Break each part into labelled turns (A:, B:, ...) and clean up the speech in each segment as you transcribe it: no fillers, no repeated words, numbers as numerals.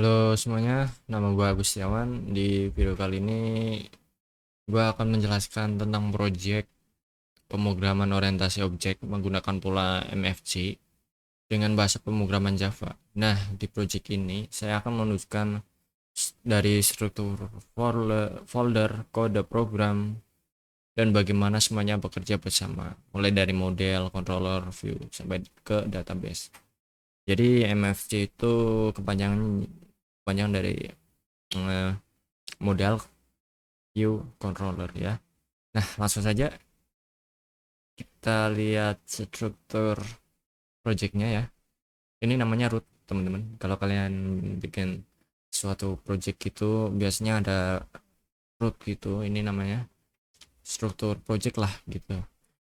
A: Halo semuanya, nama gue Agustiawan. Di video kali ini gue akan menjelaskan tentang proyek pemrograman orientasi objek menggunakan pola MFC dengan bahasa pemrograman Java. Nah, di proyek ini saya akan menunjukkan dari struktur folder, kode program, dan bagaimana semuanya bekerja bersama, mulai dari model, controller, view, sampai ke database. Jadi MFC itu kepanjangan dari eh, model, view, controller ya. Nah, langsung saja kita lihat struktur projectnya ya. Ini namanya root, teman-teman. Kalau kalian bikin suatu project itu biasanya ada root gitu. Ini namanya struktur project lah gitu.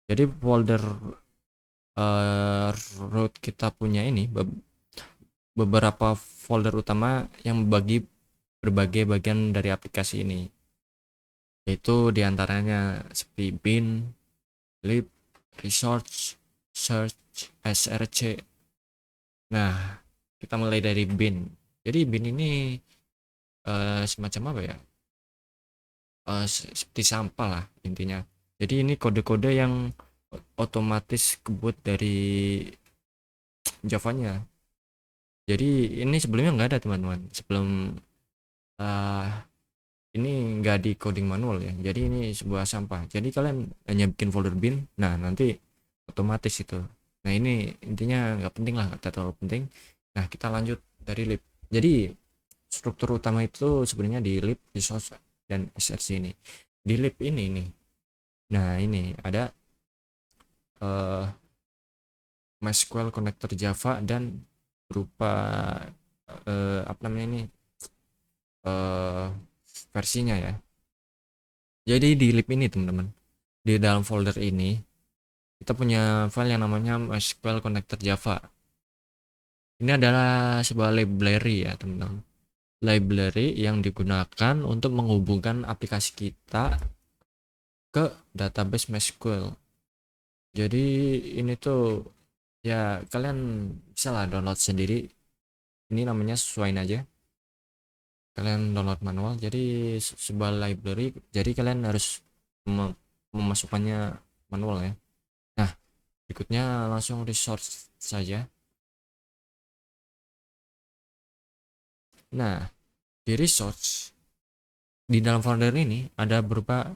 A: Jadi folder eh, root kita punya ini beberapa folder utama yang membagi berbagai bagian dari aplikasi ini. Yaitu diantaranya seperti bin, lib, resource, search, src. Nah, kita mulai dari bin. Jadi bin ini semacam apa ya? Seperti sampah lah intinya. Jadi ini kode-kode yang otomatis kebuat dari Java-nya. Jadi ini sebelumnya nggak ada teman-teman. Sebelum eh, ini nggak di coding manual ya. Jadi ini sebuah sampah. Jadi kalian hanya bikin folder bin. Nah, nanti otomatis itu. Nah, ini intinya nggak penting lah, nggak terlalu penting. Nah, kita lanjut dari lib. Jadi struktur utama itu sebenarnya di lib, resource, dan src ini. Di lib ini nih. Nah, ini ada uh, MySQL connector Java dan berupa apa namanya ini uh, versinya ya. Jadi di lib ini teman-teman, di dalam folder ini kita punya file yang namanya MySQL connector Java. Ini adalah sebuah library ya teman-teman. Library yang digunakan untuk menghubungkan aplikasi kita ke database MySQL. Jadi ini tuh ya kalian bisa lah download sendiri. Ini namanya sesuaiin aja. Kalian download manual. Jadi sebuah library. Jadi kalian harus memasukkannya manual ya. Nah, berikutnya langsung resource saja. Nah, di resource di dalam folder ini ada berupa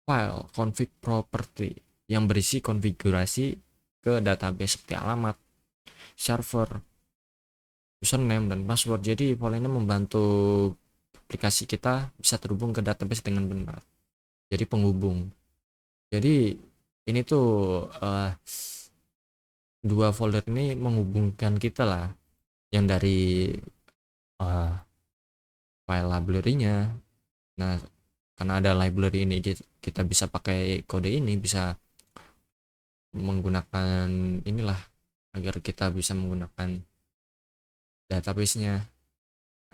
A: file config property yang berisi konfigurasi ke database seperti alamat, server, username, dan password. Jadi file ini membantu aplikasi kita bisa terhubung ke database dengan benar. Jadi penghubung. Jadi ini tuh dua folder ini menghubungkan kita lah, yang dari uh, file library-nya. Nah, karena ada library ini kita bisa pakai kode ini, bisa menggunakan inilah agar kita bisa menggunakan database-nya,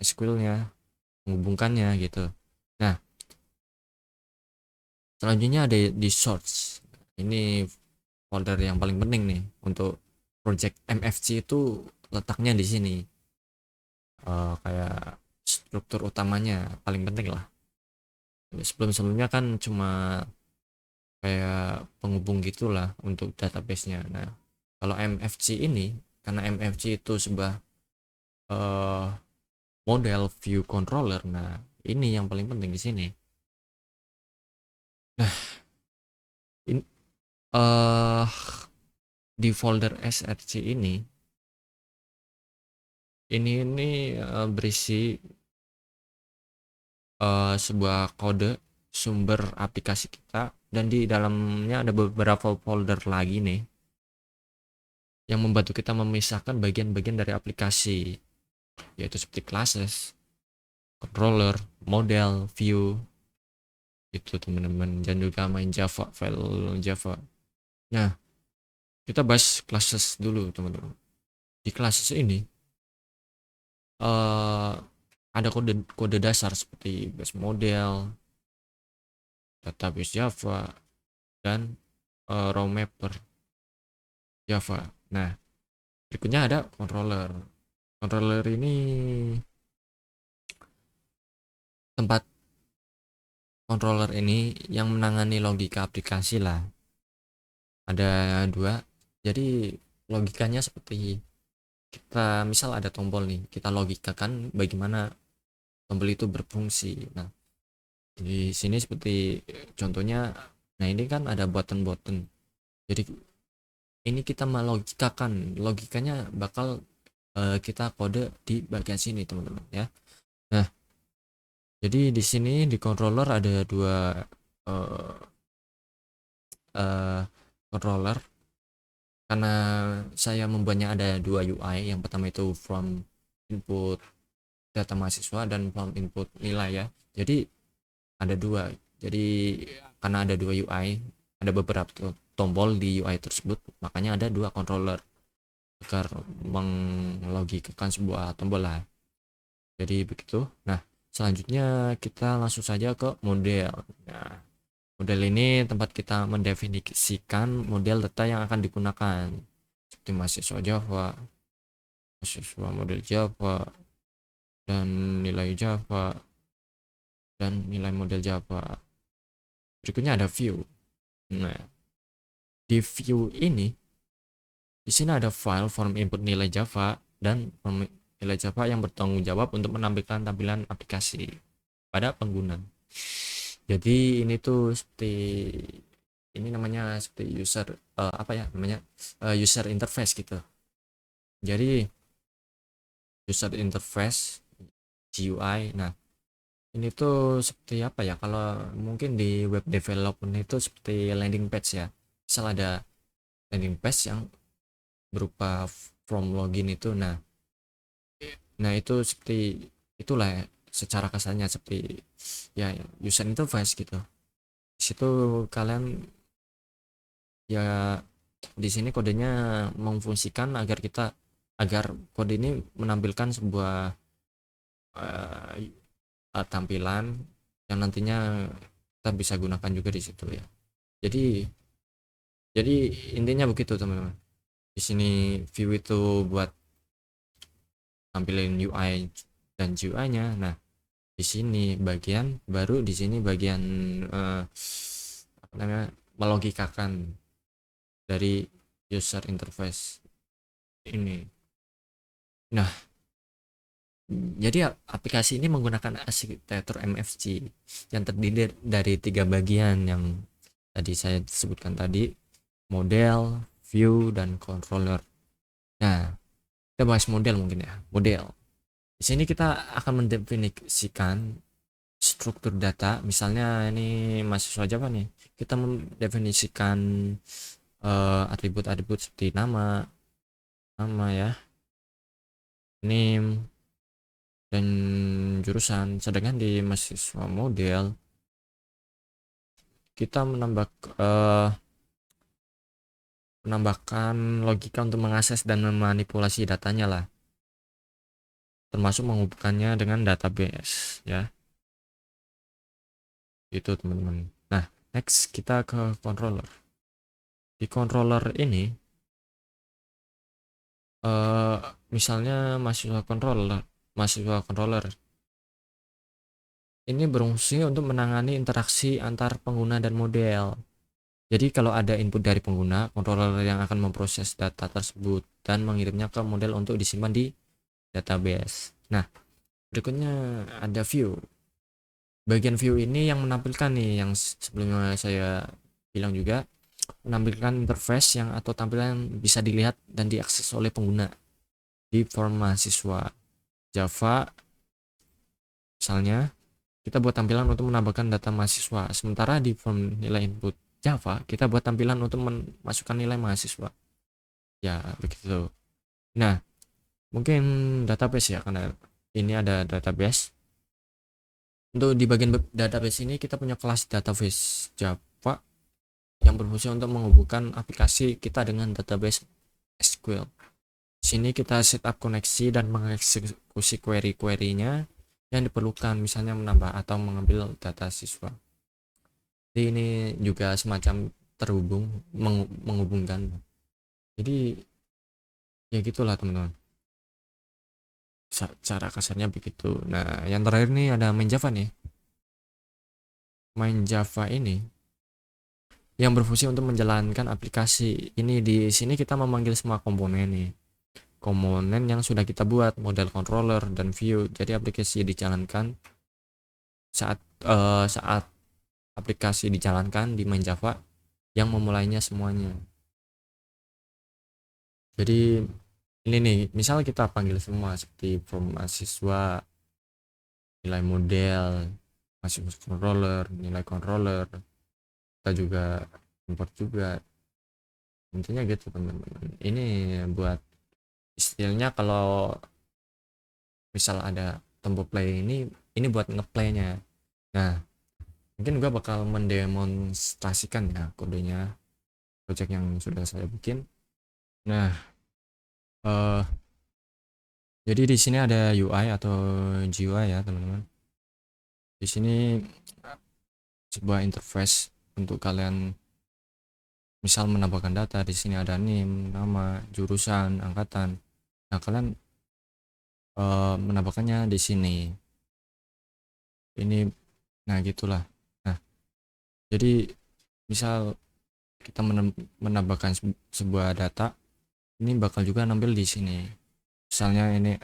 A: SQL-nya, menghubungkannya gitu. Nah, selanjutnya ada di source. Ini folder yang paling penting nih untuk project MFC itu, letaknya di sini. Kayak struktur utamanya paling penting lah. Sebelum-sebelumnya kan cuma kayak penghubung gitulah untuk database-nya. Nah, kalau MFC ini, karena MFC itu sebuah eh, model view controller. Nah, ini yang paling penting di sini. Nah, in, eh di folder src ini berisi sebuah kode sumber aplikasi kita, dan di dalamnya ada beberapa folder lagi nih yang membantu kita memisahkan bagian-bagian dari aplikasi, yaitu seperti classes, controller, model, view, itu teman-teman, dan juga main Java, file Java. Nah, kita bahas classes dulu teman-teman. Di classes ini eh ada kode dasar seperti base model, database Java, dan raw mapper Java. Nah, berikutnya ada controller. Controller ini tempat controller ini yang menangani logika aplikasi lah. Ada dua. Jadi logikanya seperti kita misal ada tombol nih, kita logikakan bagaimana tombol itu berfungsi. Nah, di sini seperti contohnya, nah ini kan ada button-button. Jadi ini kita melogikakan, logikanya bakal kita kode di bagian sini teman-teman ya. Nah, jadi di sini di controller ada dua eh, controller. Karena saya membuatnya ada dua UI, yang pertama itu from input data mahasiswa dan from input nilai ya. Jadi ada dua. Jadi karena ada dua UI, ada beberapa tombol di UI tersebut, makanya ada dua controller agar melogikakan sebuah tombol lah. Jadi begitu. Nah, selanjutnya kita langsung saja ke model. Nah, model ini tempat kita mendefinisikan model data yang akan digunakan, seperti mahasiswa Java, mahasiswa model Java, dan nilai Java, dan nilai model Java. Berikutnya ada view. Nah, di view ini, di sini ada file form input nilai Java dan form nilai Java yang bertanggung jawab untuk menampilkan tampilan aplikasi pada pengguna. Jadi ini tuh seperti ini namanya seperti user apa ya namanya user interface gitu. Jadi user interface GUI. Nah, ini tuh seperti apa ya? Kalau mungkin di web development itu seperti landing page ya. Misal ada landing page yang berupa from login itu. Nah itu seperti itulah ya, secara kasarnya seperti ya user interface gitu. Di situ kalian ya di sini kodenya memfungsikan agar kode ini menampilkan sebuah tampilan yang nantinya kita bisa gunakan juga di situ ya. Jadi jadi intinya begitu teman-teman. Di sini view itu buat tampilin UI dan GUI-nya. Nah, di sini bagian baru, di sini bagian apa namanya, melogikakan dari user interface ini. Nah, jadi aplikasi ini menggunakan arsitektur MFC yang terdiri dari tiga bagian yang tadi saya sebutkan tadi, model, view, dan controller. Nah, kita bahas model mungkin ya. Model. Di sini kita akan mendefinisikan struktur data. Misalnya ini mahasiswa Java nih. Kita mendefinisikan atribut-atribut seperti nama ya, name, dan jurusan. Sedangkan di mahasiswa model kita menambahkan logika untuk mengakses dan memanipulasi datanya lah, termasuk menghubungkannya dengan database ya. Itu teman-teman. Nah, next kita ke controller. Di controller ini eh misalnya mahasiswa controller ini berfungsi untuk menangani interaksi antar pengguna dan model. Jadi kalau ada input dari pengguna, controller yang akan memproses data tersebut dan mengirimnya ke model untuk disimpan di database. Nah, berikutnya ada view. Bagian view ini yang menampilkan nih, yang sebelumnya saya bilang juga, menampilkan interface yang atau tampilan yang bisa dilihat dan diakses oleh pengguna di form mahasiswa Java. Misalnya kita buat tampilan untuk menambahkan data mahasiswa, sementara di form nilai input Java kita buat tampilan untuk memasukkan nilai mahasiswa ya, begitu. Nah, mungkin database ya, karena ini ada database. Untuk di bagian database ini kita punya kelas database Java yang berfungsi untuk menghubungkan aplikasi kita dengan database SQL. Sini kita setup koneksi dan mengeksekusi query-query-nya yang diperlukan, misalnya menambah atau mengambil data siswa. Jadi ini juga semacam menghubungkan. Jadi ya gitulah teman-teman. Cara kasarnya begitu. Nah, yang terakhir nih ada main Java nih. Main Java ini yang berfungsi untuk menjalankan aplikasi. Ini di sini kita memanggil semua komponen nih. Komponen yang sudah kita buat, model controller dan view. Jadi aplikasi dijalankan saat aplikasi dijalankan di main Java yang memulainya semuanya. Jadi ini nih, misal kita panggil semua seperti from mahasiswa, nilai model, mahasiswa controller, nilai controller, kita juga import juga. Intinya gitu teman-teman. Ini buat istilahnya kalau misal ada tombol play ini buat ngeplaynya. Nah, mungkin gua bakal mendemonstrasikan ya kodenya project yang sudah saya bikin. Nah, eh jadi di sini ada UI atau GUI ya teman-teman. Di sini sebuah interface untuk kalian misal menambahkan data. Di sini ada name, nama, jurusan, angkatan. Nah, kalian menambahkannya di sini. Ini nah gitulah. Nah, jadi misal kita menambahkan sebuah data, ini bakal juga nampil di sini. Misalnya ini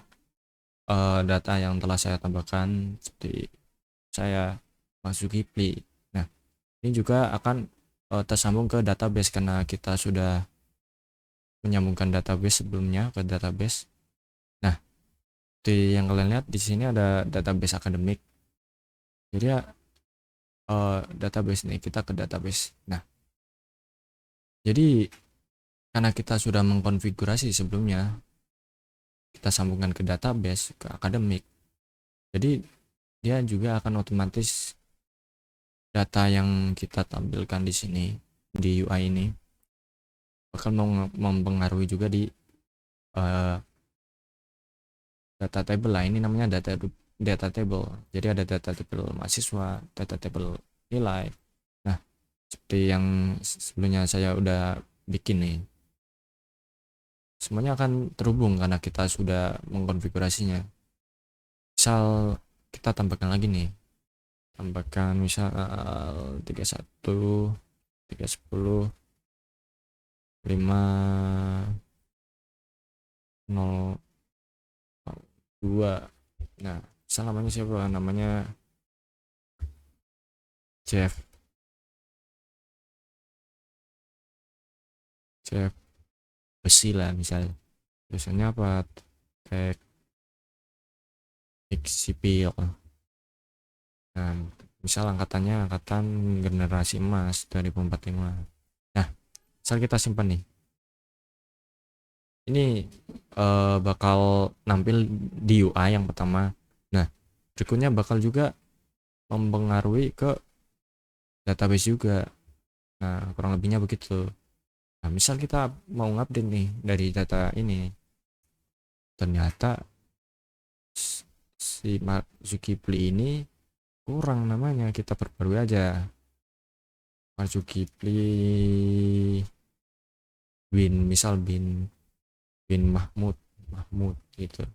A: data yang telah saya tambahkan seperti saya masuk Kipli. Nah, ini juga akan tersambung ke database karena kita sudah menyambungkan database sebelumnya ke database. Nah, di yang kalian lihat di sini ada database akademik. Jadi ya database nih, kita ke database. Nah, jadi karena kita sudah mengkonfigurasi sebelumnya, kita sambungkan ke database ke akademik. Jadi dia juga akan otomatis data yang kita tampilkan di sini di UI ini bakal mempengaruhi juga di uh, data table lah. Ini namanya data table. Jadi ada data table mahasiswa, data table nilai. Nah, seperti yang sebelumnya saya udah bikin nih. Semuanya akan terhubung karena kita sudah mengkonfigurasinya. Misal kita tambahkan lagi nih. Tambahkan misal 31 310 5 0 2. Nah, misal namanya siapa? Namanya Jeff besi lah misal. Biasanya apa? Teknik sipil. Nah, misal angkatannya angkatan generasi emas 2045. Nah, misal kita simpan nih. Ini bakal nampil di UI yang pertama. Nah, berikutnya bakal juga mempengaruhi ke database juga. Nah, kurang lebihnya begitu. Nah, misal kita mau ngupdate nih dari data ini, ternyata si Mark Zulkifli ini kurang namanya, kita perbarui aja. Mark Zulkifli misal bin Mahmud gitu.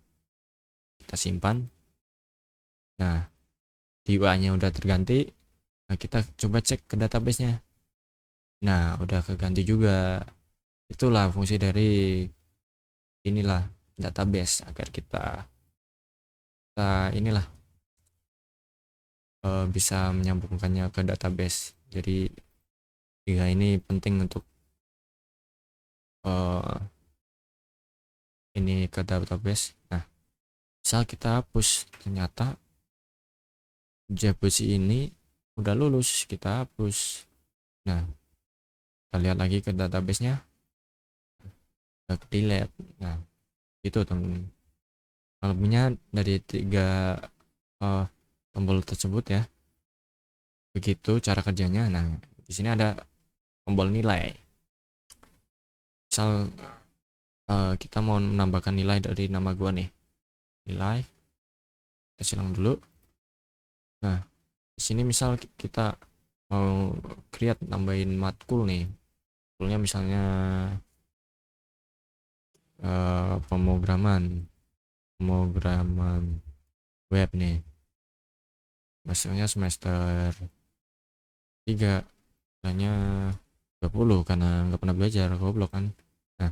A: Kita simpan. Nah, di UI-nya udah terganti. Nah, kita coba cek ke database-nya. Nah, udah keganti juga. Itulah fungsi dari inilah database agar kita inilah bisa menyambungkannya ke database. Jadi tiga ini penting untuk ini ke database. Nah, misal kita hapus, ternyata JBoss ini udah lulus, kita hapus. Nah, kita lihat lagi ke database-nya, udah delete. Nah, itu teman. Lebihnya dari tiga tombol tersebut ya. Begitu cara kerjanya. Nah, di sini ada tombol nilai. Misal kita mau menambahkan nilai dari nama gua nih. Nilai. Kita silang dulu. Nah, di sini misal kita mau create nambahin matkul nih. Matkulnya misalnya pemrograman. pemrograman web nih, maksudnya semester 3 nilainya 20 karena nggak pernah belajar, goblok kan. Nah,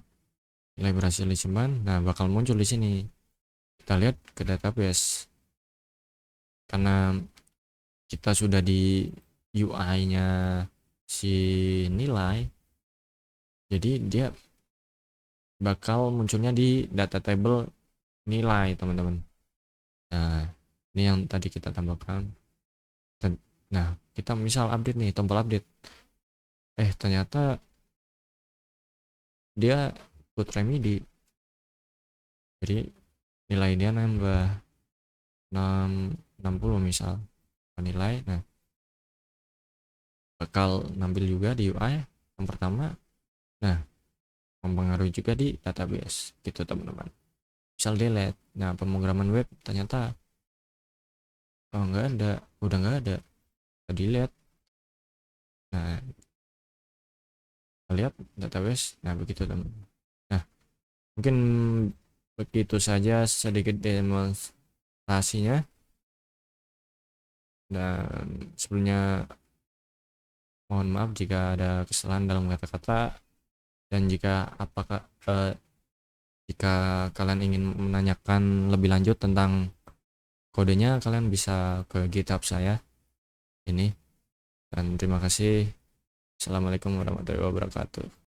A: nilai berhasil disimpan, nah bakal muncul di sini. Kita lihat ke database, karena kita sudah di UI-nya si nilai, jadi dia bakal munculnya di data table nilai, teman-teman. Nah, ini yang tadi kita tambahkan. Nah, kita misal update nih, tombol update. Ternyata dia put remedy. Jadi nilai dia nambah 60 misal nilai. Nah, bakal nampil juga di UI yang pertama. Nah, mempengaruhi juga di database gitu, teman-teman. Misal delete, nah pemrograman web ternyata nggak ada, udah nggak ada, delete. Nah, kita lihat database, nah begitu, teman. Nah, mungkin begitu saja sedikit demonstrasinya, dan sebelumnya mohon maaf jika ada kesalahan dalam kata-kata, dan jika kalian ingin menanyakan lebih lanjut tentang kodenya, kalian bisa ke GitHub saya ini. Dan terima kasih. Assalamualaikum warahmatullahi wabarakatuh.